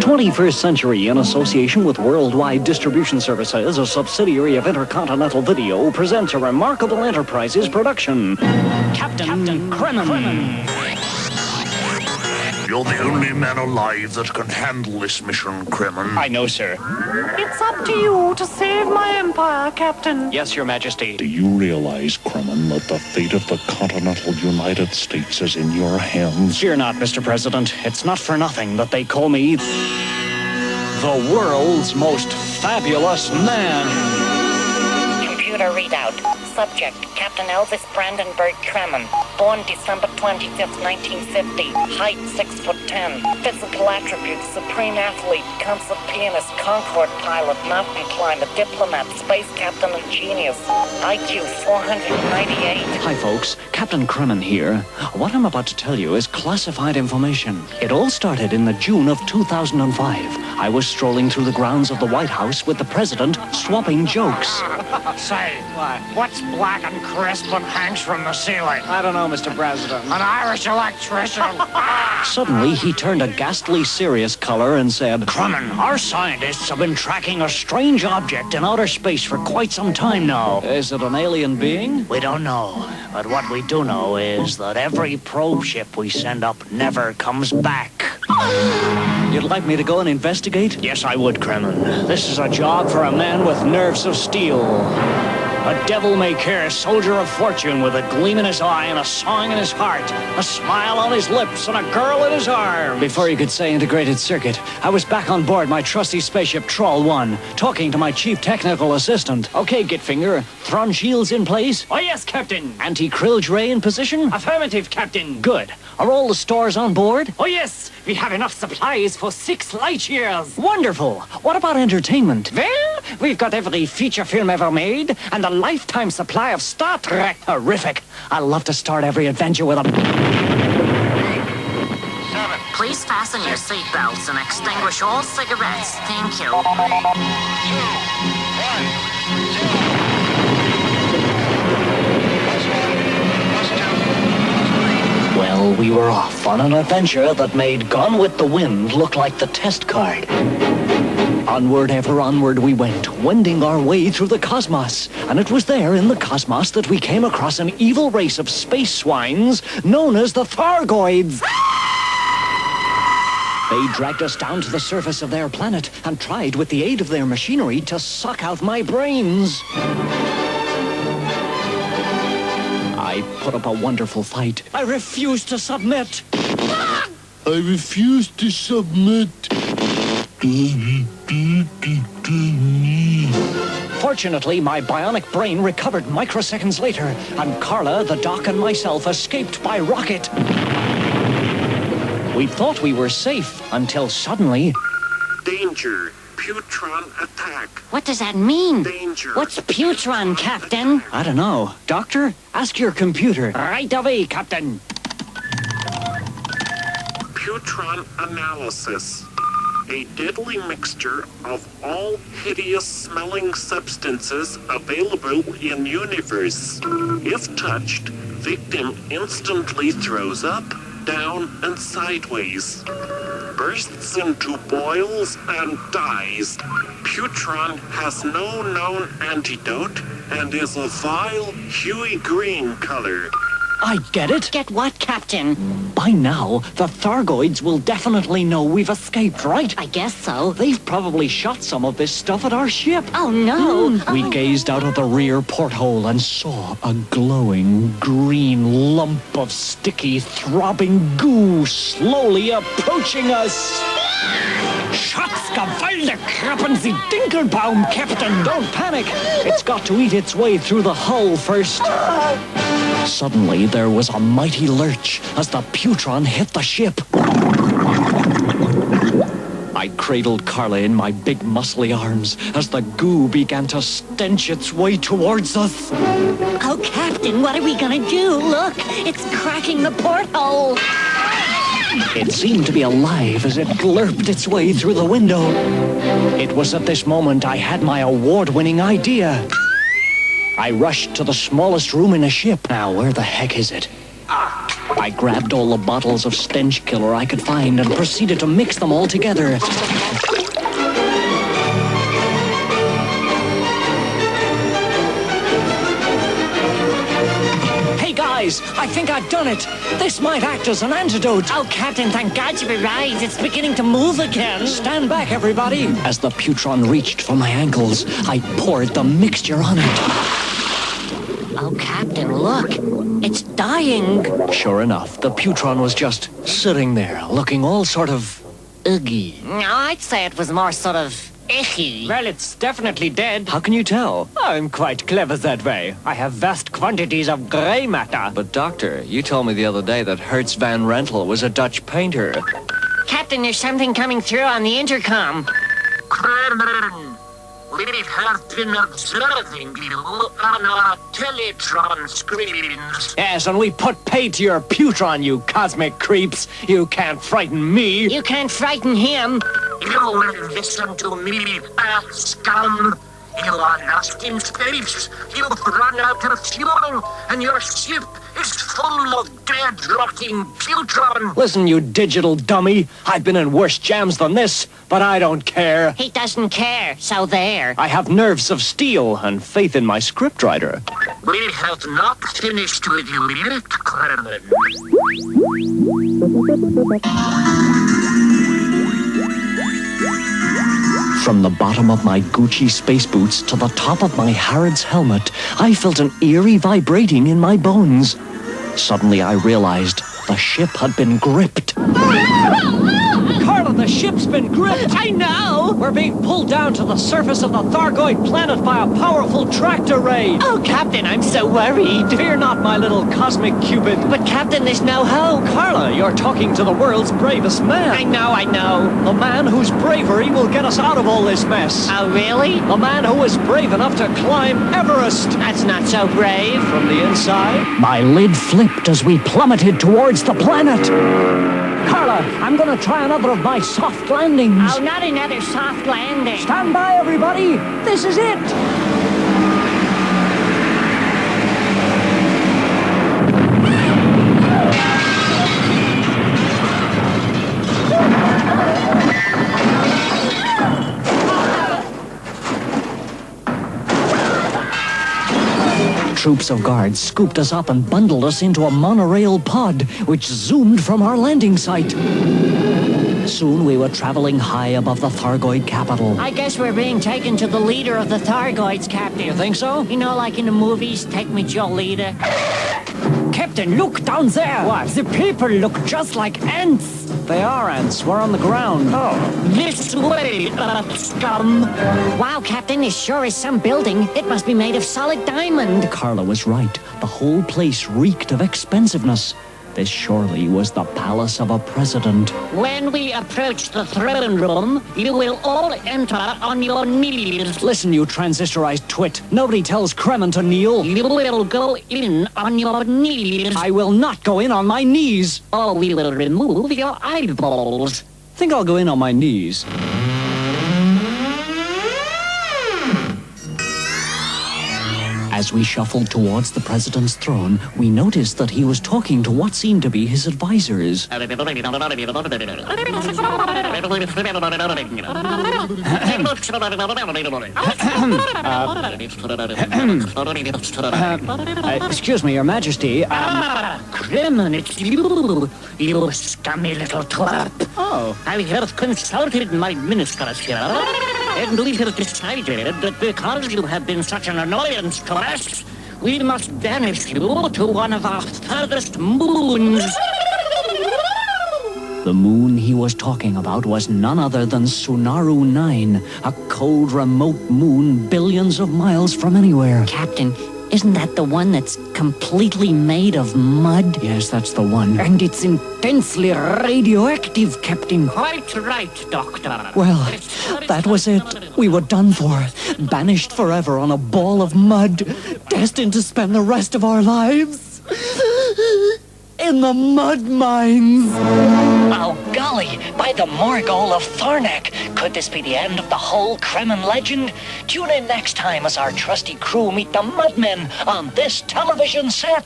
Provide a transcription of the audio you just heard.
21st Century, in association with Worldwide Distribution Services, a subsidiary of Intercontinental Video, presents a remarkable enterprises production. Captain Kremmen. You're the only man alive that can handle this mission, Kremmen. I know, sir. It's up to you to save my empire, Captain. Yes, Your Majesty. Do you realize, Kremmen, that the fate of the continental United States is in your hands? Fear not, Mr. President. It's not for nothing that they call me the world's most fabulous man. Computer readout. Subject, Captain Elvis Brandenburg Kremmen. Born December 25th, 1950. Height, 6'10". Physical attributes, supreme athlete, concert pianist, Concorde pilot, mountain climber, diplomat, space captain, and genius. IQ, 498. Hi, folks. Captain Kremmen here. What I'm about to tell you is classified information. It all started in the June of 2005. I was strolling through the grounds of the White House with the president, swapping jokes. Say, what's black and crisp and hangs from the ceiling? I don't know, Mr. President. An Irish electrician. Suddenly, he turned a ghastly serious color and said, Kremmen, our scientists have been tracking a strange object in outer space for quite some time now. Is it an alien being? We don't know, but what we do know is that every probe ship we send up never comes back. You'd like me to go and investigate? Yes, I would, Kremmen. This is a job for a man with nerves of steel. A devil-may-care soldier of fortune with a gleam in his eye and a song in his heart, a smile on his lips and a girl in his arms. Before you could say integrated circuit, I was back on board my trusty spaceship Troll 1, talking to my chief technical assistant. Okay, Gitfinger, Thron shields in place? Oh, yes, Captain. Anti-Krilge ray in position? Affirmative, Captain. Good. Are all the stores on board? Oh, yes. We have enough supplies for 6 light years. Wonderful. What about entertainment? Well, we've got every feature film ever made and a lifetime supply of Star Trek. Terrific. I love to start every adventure with a... 7. Please fasten your seatbelts and extinguish all cigarettes. Thank you. 2, 1, 0. Well, we were off on an adventure that made Gone with the Wind look like the test card. Onward, ever onward we went, wending our way through the cosmos. And it was there in the cosmos that we came across an evil race of space swines known as the Thargoids. They dragged us down to the surface of their planet and tried, with the aid of their machinery, to suck out my brains. I put up a wonderful fight. I refused to submit. I refuse to submit. Fortunately, my bionic brain recovered microseconds later, and Carla, the Doc, and myself escaped by rocket. We thought we were safe until suddenly... Danger. Putron attack. What does that mean? Danger. What's Putron, Captain? I don't know. Doctor, ask your computer. Right away, Captain. Putron analysis. A deadly mixture of all hideous-smelling substances available in universe. If touched, victim instantly throws up, down, and sideways. Bursts into boils and dies. Putron has no known antidote and is a vile, huey green color. I get it. Get what, Captain? By now, the Thargoids will definitely know we've escaped, right? I guess so. They've probably shot some of this stuff at our ship. Oh, no. We gazed out of the rear porthole and saw a glowing green lump of sticky, throbbing goo slowly approaching us. Schatzgewalde Krappen Sie Dinkelbaum, Captain. Don't panic. It's got to eat its way through the hull first. Suddenly, there was a mighty lurch as the Putron hit the ship. I cradled Carla in my big muscly arms as the goo began to stench its way towards us. Oh, Captain, what are we gonna do? Look, it's cracking the porthole. It seemed to be alive as it glurped its way through the window. It was at this moment I had my award-winning idea. I rushed to the smallest room in the ship. Now, where the heck is it? I I grabbed all the bottles of stench killer I could find and proceeded to mix them all together. Hey guys, I think I've done it. This might act as an antidote. Oh, Captain, thank God you were right. It's beginning to move again. Stand back, everybody. As the putron reached for my ankles, I poured the mixture on it. Oh, Captain, look. It's dying. Sure enough, the putron was just sitting there, looking all sort of uggy. No, I'd say it was more sort of icky. Well, it's definitely dead. How can you tell? I'm quite clever that way. I have vast quantities of grey matter. But doctor, you told me the other day that Hertz Van Rentel was a Dutch painter. Captain, there's something coming through on the intercom. Kremmen, we have been observing you on our teletron screens. Yes, and we put pay to your putron, you cosmic creeps. You can't frighten me. You can't frighten him. You will listen to me, scum. You are lost in space. You've run out of fuel, and your ship is full of dead, rotting putron. Listen, you digital dummy. I've been in worse jams than this, but I don't care. He doesn't care, so there. I have nerves of steel and faith in my scriptwriter. We have not finished with you yet, Kremmen. From the bottom of my Gucci space boots to the top of my Harrods helmet, I felt an eerie vibrating in my bones. Suddenly I realized the ship had been gripped. Carla, the ship's been gripped. I know. We're being pulled down to the surface of the Thargoid planet by a powerful tractor ray. Oh, Captain, I'm so worried. Fear not, my little cosmic cupid. But, Captain, there's no hope. Carla, you're talking to the world's bravest man. I know. The man whose bravery will get us out of all this mess. Oh, really? The man who was brave enough to climb Everest. That's not so brave. From the inside. My lid flipped as we plummeted towards the planet. Carla, I'm gonna try another of my soft landings. Oh, not another soft landing. Stand by, everybody. This is it. Troops of guards scooped us up and bundled us into a monorail pod, which zoomed from our landing site. Soon we were traveling high above the Thargoid capital. I guess we're being taken to the leader of the Thargoids, Captain. You think so? You know, like in the movies, Take Me to Your Leader. Captain, look down there. What? The people look just like ants. They are ants. We're on the ground. Oh. This way, scum. Wow, Captain, this sure is some building. It must be made of solid diamond. Carla was right. The whole place reeked of expensiveness. This surely was the palace of a president. When we approach the throne room, you will all enter on your knees. Listen, you transistorized twit. Nobody tells Kremmen to kneel. You will go in on your knees. I will not go in on my knees. Or we will remove your eyeballs. Think I'll go in on my knees. As we shuffled towards the president's throne, we noticed that he was talking to what seemed to be his advisors. Excuse me, Your Majesty. Kremmen, it's you. You scummy little trap. Oh. I have consulted my ministers here, and we have decided that because you have been such an annoyance to us, we must banish you to one of our furthest moons. The moon he was talking about was none other than Sunaru 9, a cold, remote moon billions of miles from anywhere. Captain, isn't that the one that's completely made of mud? Yes, that's the one. And it's intensely radioactive, Captain. Quite right, Doctor. Well, that was it. We were done for. Banished forever on a ball of mud. Destined to spend the rest of our lives in the mud mines. Oh, golly, by the Morgul of Tharnak. Could this be the end of the whole Kremmen legend? Tune in next time as our trusty crew meet the Mudmen on this television set.